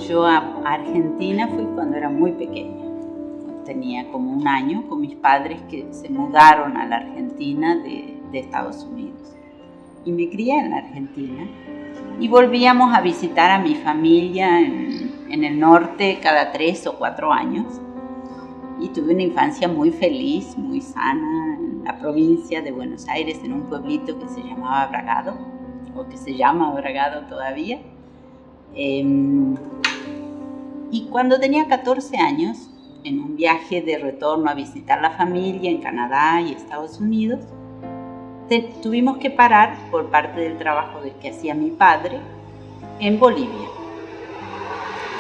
Yo a Argentina fui cuando era muy pequeña. Tenía como 1 año con mis padres que se mudaron a la Argentina de Estados Unidos. Y me crié en la Argentina. Y volvíamos a visitar a mi familia en el norte cada 3 o 4 años. Y tuve una infancia muy feliz, muy sana, en la provincia de Buenos Aires, en un pueblito que se llamaba Bragado, o que se llama Bragado todavía. Y cuando tenía 14 años, en un viaje de retorno a visitar la familia en Canadá y Estados Unidos, tuvimos que parar por parte del trabajo que hacía mi padre en Bolivia.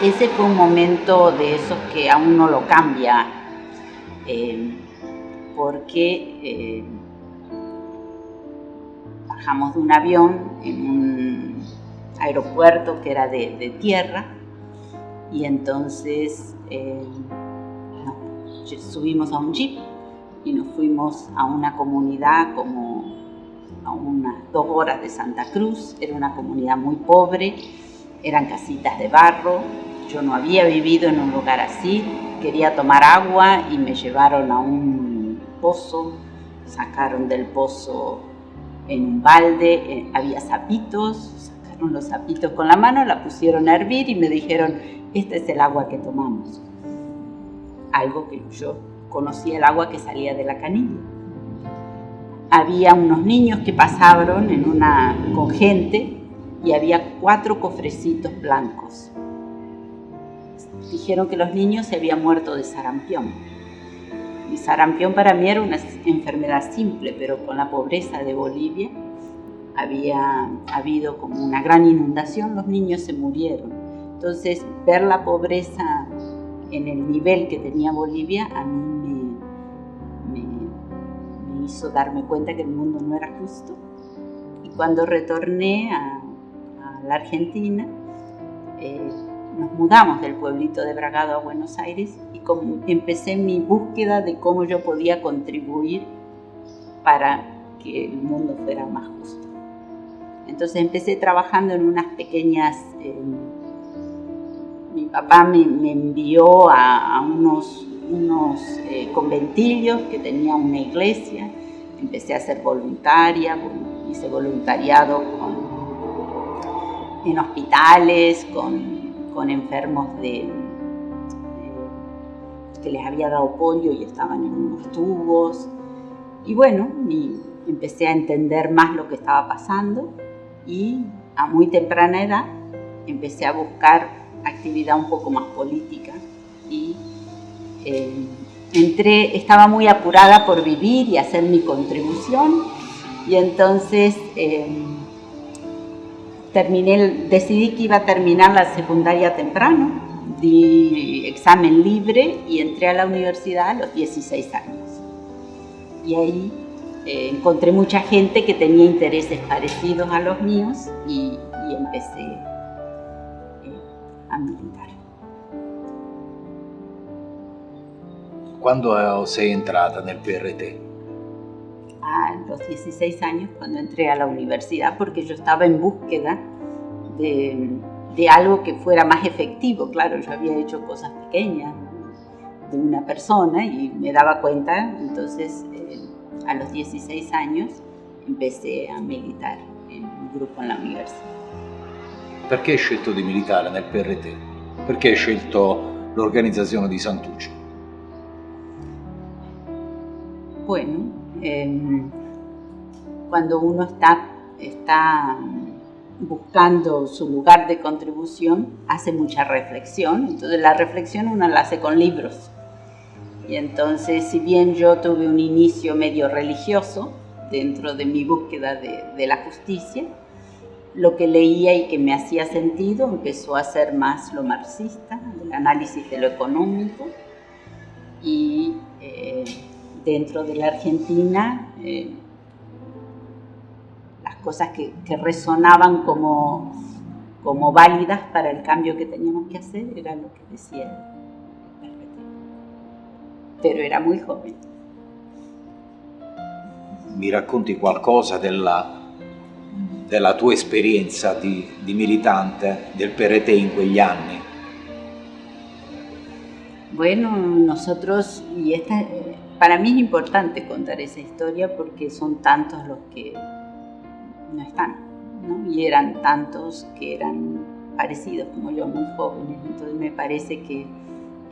Ese fue un momento de esos que a uno lo cambia, porque bajamos de un avión en un aeropuerto que era de tierra, y entonces subimos a un jeep y nos fuimos a una comunidad como a unas 2 horas de Santa Cruz. Era una comunidad muy pobre, eran casitas de barro. Yo no había vivido en un lugar así. Quería tomar agua y me llevaron a un pozo, sacaron del pozo en un balde, había sapitos, sacaron los sapitos con la mano, la pusieron a hervir y me dijeron: este es el agua que tomamos. Algo que yo conocía, el agua que salía de la canilla. Había unos niños que pasaron con gente y había 4 cofrecitos blancos. Dijeron que los niños se habían muerto de sarampión. Y sarampión para mí era una enfermedad simple, pero con la pobreza de Bolivia había habido como una gran inundación, los niños se murieron. Entonces, ver la pobreza en el nivel que tenía Bolivia a mí me hizo darme cuenta que el mundo no era justo. Y cuando retorné a la Argentina, nos mudamos del pueblito de Bragado a Buenos Aires y empecé mi búsqueda de cómo yo podía contribuir para que el mundo fuera más justo. Entonces empecé trabajando en unas pequeñas... mi papá me envió a unos conventillos que tenía una iglesia. Empecé a ser voluntaria, hice voluntariado en hospitales, con enfermos que les había dado polio y estaban en unos tubos. Y bueno, empecé a entender más lo que estaba pasando y a muy temprana edad empecé a buscar actividad un poco más política y estaba muy apurada por vivir y hacer mi contribución, y entonces decidí que iba a terminar la secundaria temprano, di examen libre y entré a la universidad a los 16 años. Y ahí encontré mucha gente que tenía intereses parecidos a los míos y empecé a militar. Quando sei entrata nel PRT? A los 16 años, cuando entré a la universidad, porque yo estaba en búsqueda de algo que fuera más efectivo. Claro, yo había hecho cosas pequeñas de una persona y me daba cuenta. Entonces, a los 16 años empecé a militar en un grupo en la universidad. Perché hai scelto di militare nel PRT? Perché hai scelto l'organizzazione di Santucci? Bueno, cuando uno está buscando su lugar de contribución, hace mucha reflexión. Entonces la reflexión uno la hace con libros. Y entonces, si bien yo tuve un inicio medio religioso dentro de mi búsqueda de la justicia, lo que leía y que me hacía sentido empezó a ser más lo marxista, el análisis de lo económico. Y dentro de la Argentina, las cosas que resonaban como válidas para el cambio que teníamos que hacer era lo que decía el PRT. Pero era muy joven. Mi racconti qualcosa della tua esperienza di militante del PRT in quegli anni? Bueno, nosotros, para mí es importante contar esa historia porque son tantos los que no están, ¿no? Y eran tantos que eran parecidos como yo, muy jóvenes. Entonces me parece que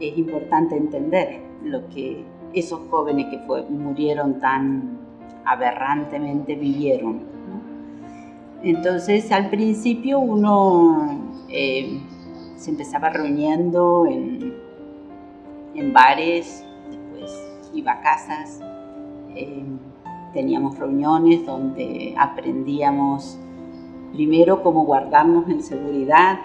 es importante entender lo que esos jóvenes que murieron tan aberrantemente vivieron, ¿no? Entonces al principio uno se empezaba reuniendo en bares, después iba a casas, teníamos reuniones donde aprendíamos primero cómo guardarnos en seguridad.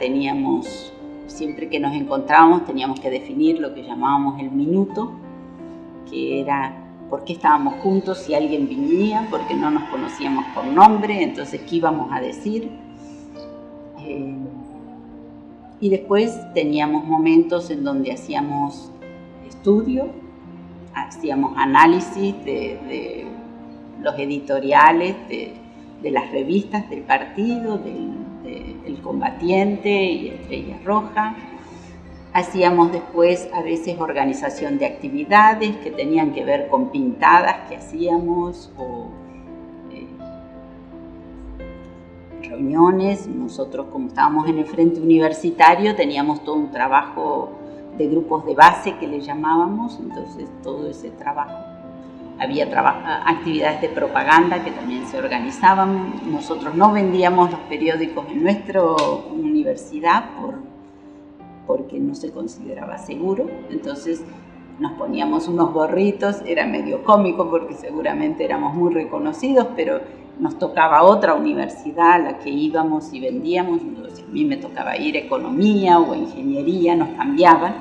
Siempre que nos encontrábamos teníamos que definir lo que llamábamos el minuto, que era por qué estábamos juntos, si alguien venía, porque no nos conocíamos por nombre, entonces qué íbamos a decir. Y después teníamos momentos en donde hacíamos estudio, hacíamos análisis de los editoriales, de las revistas del partido, del Combatiente y Estrella Roja. Hacíamos después a veces organización de actividades que tenían que ver con pintadas que hacíamos o reuniones. Nosotros, como estábamos en el frente universitario, teníamos todo un trabajo de grupos de base que le llamábamos, entonces todo ese trabajo. Había actividades de propaganda que también se organizaban. Nosotros no vendíamos los periódicos en nuestra universidad porque no se consideraba seguro, entonces nos poníamos unos gorritos, era medio cómico porque seguramente éramos muy reconocidos, pero nos tocaba otra universidad a la que íbamos y vendíamos. Entonces a mí me tocaba ir a economía o a ingeniería, nos cambiaban,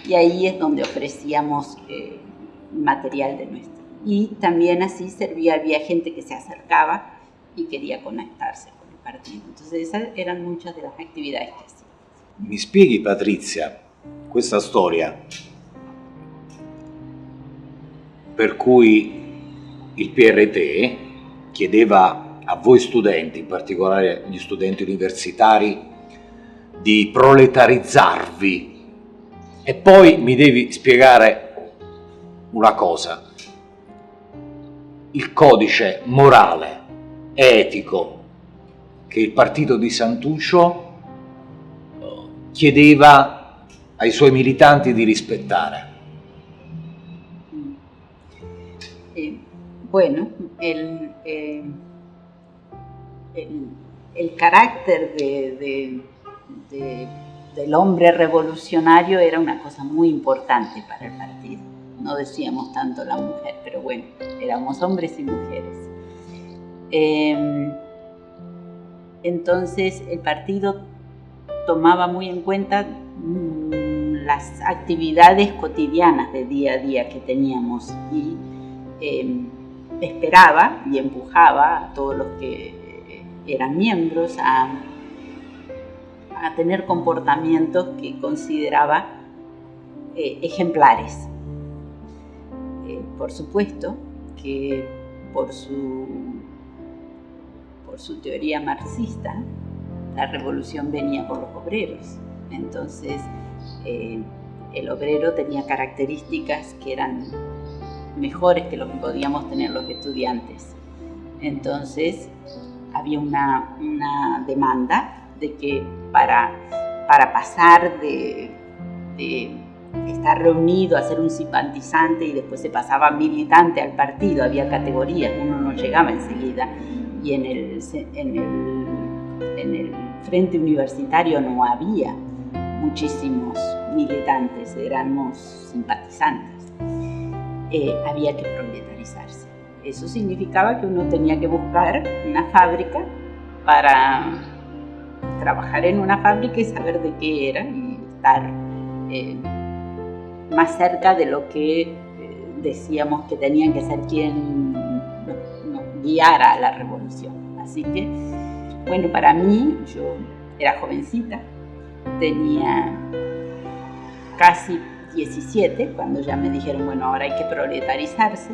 y ahí es donde ofrecíamos material de nuestro. Y también así había gente que se acercaba y quería conectarse con el partido. Entonces esas eran muchas de las actividades que hacíamos. Mi spieghi, Patrizia, questa storia per cui il PRT chiedeva a voi studenti, in particolare gli studenti universitari, di proletarizzarvi, e poi mi devi spiegare una cosa: il codice morale e etico che il partito di Santuccio chiedeva ai suoi militanti di rispettare. Bueno, el carácter del hombre revolucionario era una cosa muy importante para el partido. No decíamos tanto la mujer, pero bueno, éramos hombres y mujeres. Entonces el partido tomaba muy en cuenta las actividades cotidianas de día a día que teníamos y esperaba y empujaba a todos los que eran miembros a tener comportamientos que consideraba ejemplares. Por supuesto que por su teoría marxista, la revolución venía por los obreros. Entonces el obrero tenía características que eran mejores que lo que podíamos tener los estudiantes. Entonces había una demanda de que para pasar de estar reunido a ser un simpatizante y después se pasaba militante al partido, había categorías, uno no llegaba enseguida, y en el frente universitario no había muchísimos militantes, éramos simpatizantes. Había que proletarizarse. Eso significaba que uno tenía que buscar una fábrica para trabajar en una fábrica y saber de qué era y estar más cerca de lo que decíamos que tenían que ser quien nos guiara a la revolución. Así que, bueno, para mí, yo era jovencita, tenía casi 17 cuando ya me dijeron, bueno, ahora hay que proletarizarse.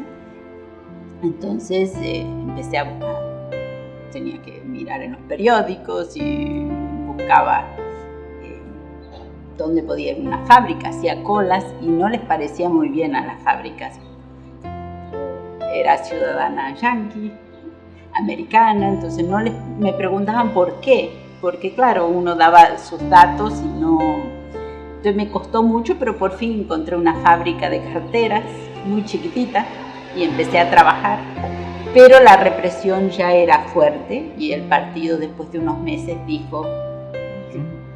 Entonces empecé a tenía que mirar en los periódicos y buscaba dónde podía ir a una fábrica, hacía colas y no les parecía muy bien a las fábricas. Era ciudadana yanqui, americana, entonces me preguntaban por qué, porque claro, uno daba sus datos y no... Entonces me costó mucho, pero por fin encontré una fábrica de carteras muy chiquitita y empecé a trabajar. Pero la represión ya era fuerte y el partido después de unos meses dijo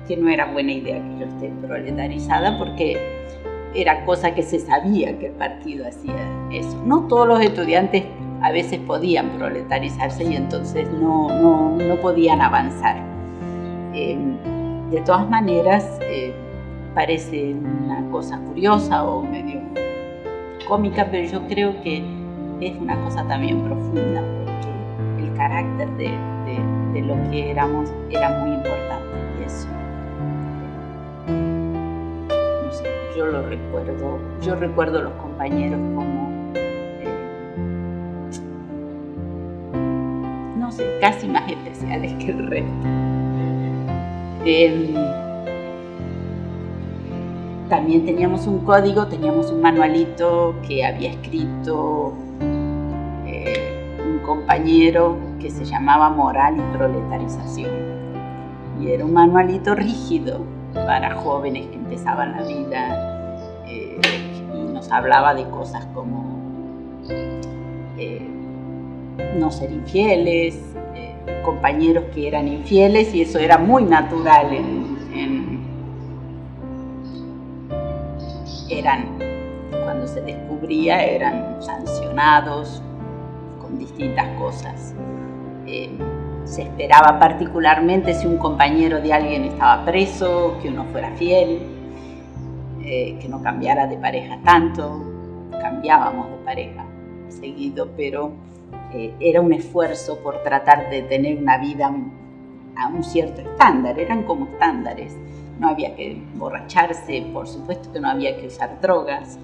que no era buena idea que yo esté proletarizada porque era cosa que se sabía que el partido hacía eso. No todos los estudiantes a veces podían proletarizarse y entonces no podían avanzar. De todas maneras, parece una cosa curiosa o medio cómica, pero yo creo que es una cosa también profunda porque el carácter de lo que éramos era muy importante y eso. No sé, yo recuerdo los compañeros como, no sé, casi más especiales que el resto. También teníamos un código, teníamos un manualito que había escrito un compañero que se llamaba Moral y Proletarización. Y era un manualito rígido para jóvenes que empezaban la vida y nos hablaba de cosas como no ser infieles, compañeros que eran infieles y eso era muy natural cuando se descubría eran sancionados con distintas cosas. Se esperaba particularmente si un compañero de alguien estaba preso, que uno fuera fiel, que no cambiara de pareja tanto. Cambiábamos de pareja seguido, pero era un esfuerzo por tratar de tener una vida a un cierto estándar, eran como estándares. No había que emborracharse, por supuesto que no había que usar drogas.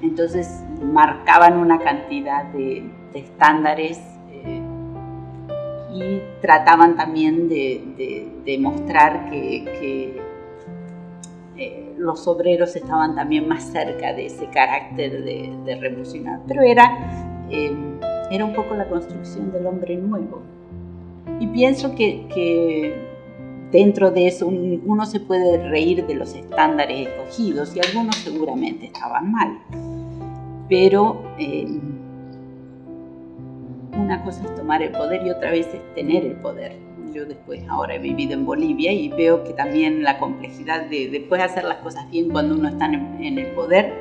Entonces marcaban una cantidad de estándares y trataban también de mostrar que los obreros estaban también más cerca de ese carácter de revolucionar. Pero era un poco la construcción del hombre nuevo. Y pienso que dentro de eso uno se puede reír de los estándares escogidos y algunos seguramente estaban mal. Pero una cosa es tomar el poder y otra vez es tener el poder. Yo después ahora he vivido en Bolivia y veo que también la complejidad de después hacer las cosas bien cuando uno está en el poder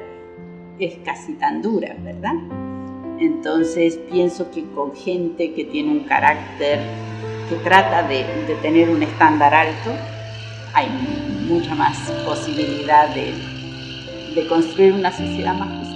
es casi tan dura, ¿verdad? Entonces pienso que con gente que tiene un carácter que trata de tener un estándar alto, hay mucha más posibilidad de construir una sociedad más justa.